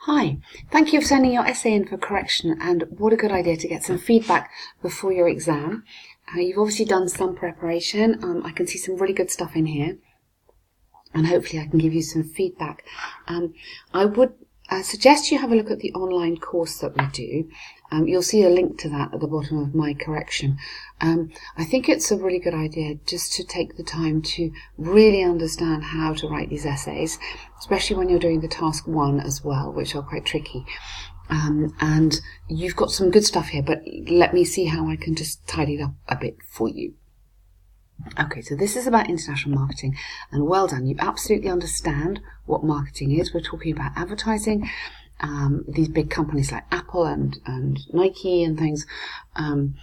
Hi, thank you for sending your essay in for correction, and what a good idea to get some feedback before your exam. You've obviously done some preparation. I can see some really good stuff in here, and hopefully I can give you some feedback. I would suggest you have a look at the online course that we do. You'll see a link to that at the bottom of my correction. I think it's a really good idea just to take the time to really understand how to write these essays, especially when you're doing the task 1 as well, which are quite tricky. And you've got some good stuff here, but let me see how I can just tidy it up a bit for you. Okay, so this is about international marketing, and well done. You absolutely understand what marketing is. We're talking about advertising, these big companies like Apple and Nike and things, and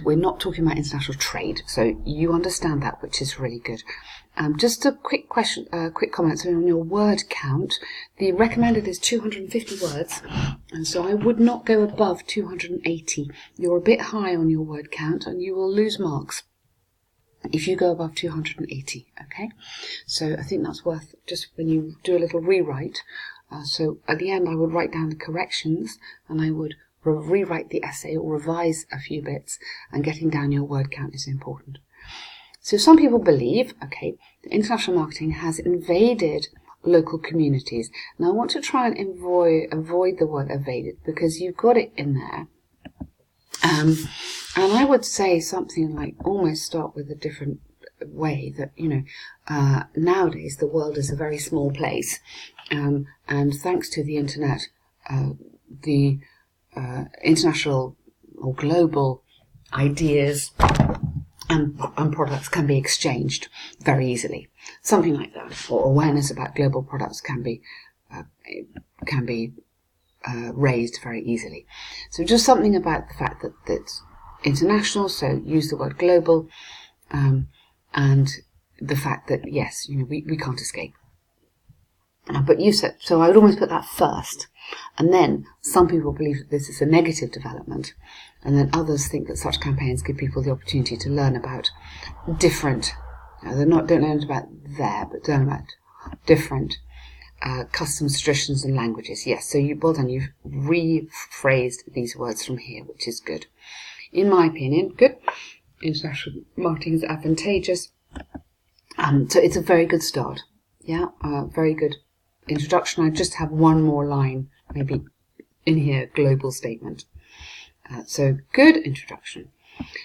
we're not talking about international trade. So you understand that, which is really good. Just a quick comment. So on your word count, the recommended is 250 words, and so I would not go above 280. You're a bit high on your word count, and you will lose marks if you go above 280, okay? So I think that's worth just when you do a little rewrite. So at the end I would write down the corrections, and I would rewrite the essay or revise a few bits, and getting down your word count is important. So some people believe, okay, that international marketing has invaded local communities. Now I want to try and avoid the word evaded, because you've got it in there. And I would say something like almost start with a different way, that, nowadays the world is a very small place. And thanks to the internet, the international or global ideas and products can be exchanged very easily. Something like that. Or awareness about global products can be raised very easily. So just something about the fact that it's international, so use the word global, and the fact that, yes, we can't escape. But you said, so I would almost put that first. And then some people believe that this is a negative development, and then others think that such campaigns give people the opportunity to learn about different, don't learn about there, but learn about different customs, traditions and languages. Yes, so you've rephrased these words from here, which is good. In my opinion, good. International marketing is advantageous. So it's a very good start. Yeah, very good introduction. I just have one more line, maybe in here, global statement. So good introduction.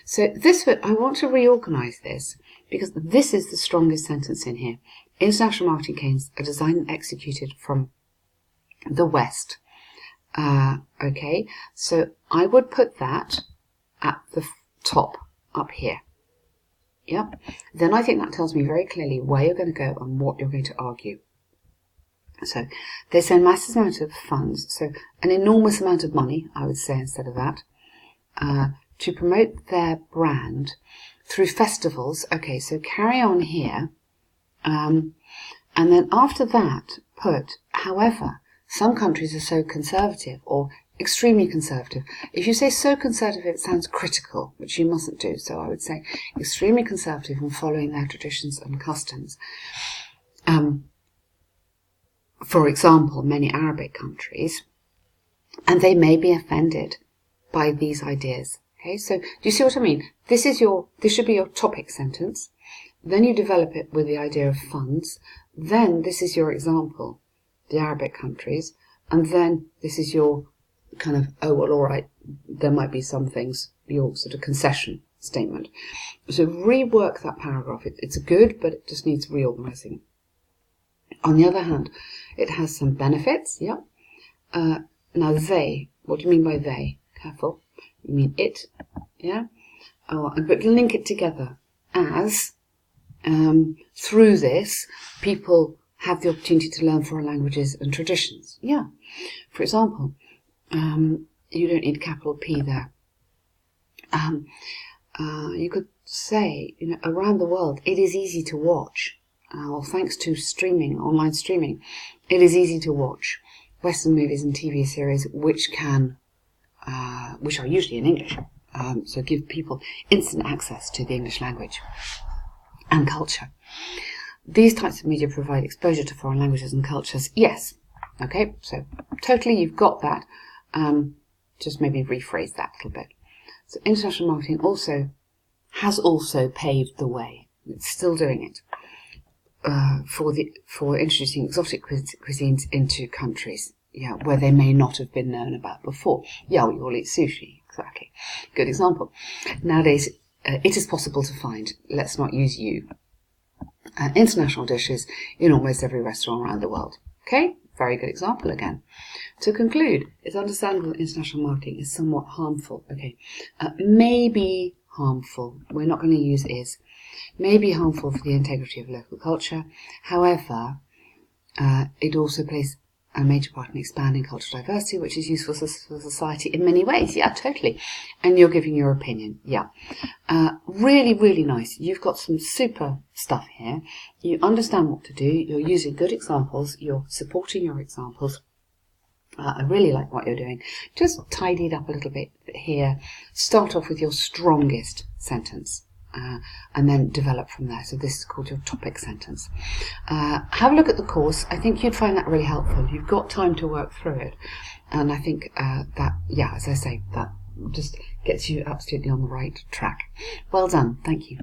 So this bit, I want to reorganize this, because this is the strongest sentence in here. International marketing campaigns are designed and executed from the West. Okay, so I would put that at the top up here. Yep. Then I think that tells me very clearly where you're going to go and what you're going to argue. So they send massive amount of funds, so an enormous amount of money, I would say instead of that, to promote their brand through festivals. Okay, so carry on here. And then after that, put, however, some countries are so conservative or extremely conservative. If you say so conservative, it sounds critical, which you mustn't do. So I would say extremely conservative and following their traditions and customs. For example, many Arabic countries, and they may be offended by these ideas. Okay, so do you see what I mean? This should be your topic sentence. Then you develop it with the idea of funds. Then this is your example, the Arabic countries. And then this is your kind of, oh, well, all right, there might be some things, your sort of concession statement. So rework that paragraph. It's good, but it just needs reorganizing. On the other hand, it has some benefits, yeah. Now they, what do you mean by they? Careful. You mean it, yeah. But link it together as, through this, people have the opportunity to learn foreign languages and traditions. Yeah. For example, you don't need capital P there. You could say, around the world, it is easy to watch. Thanks to online streaming, it is easy to watch Western movies and TV series, which are usually in English. So give people instant access to the English language and culture. These types of media provide exposure to foreign languages and cultures. Yes. Okay, so totally, you've got that. Just maybe rephrase that a little bit. So international marketing has also paved the way. It's still doing it for introducing exotic cuisines into countries, where they may not have been known about before. Yeah, we all eat sushi. Exactly. Good example. Nowadays, it is possible to find, let's not use you, international dishes in almost every restaurant around the world. Okay? Very good example again. To conclude, it's understandable that international marketing is somewhat harmful. Okay, maybe harmful. We're not going to use is. May be harmful for the integrity of local culture. However, it also plays a major part in expanding cultural diversity, which is useful for society in many ways. Yeah, totally. And you're giving your opinion. Yeah. Really, really nice. You've got some super stuff here. You understand what to do. You're using good examples. You're supporting your examples. I really like what you're doing. Just tidy it up a little bit here. Start off with your strongest sentence. And then develop from there. So this is called your topic sentence. Have a look at the course. I think you'd find that really helpful. You've got time to work through it. And I think that, as I say, that just gets you absolutely on the right track. Well done. Thank you.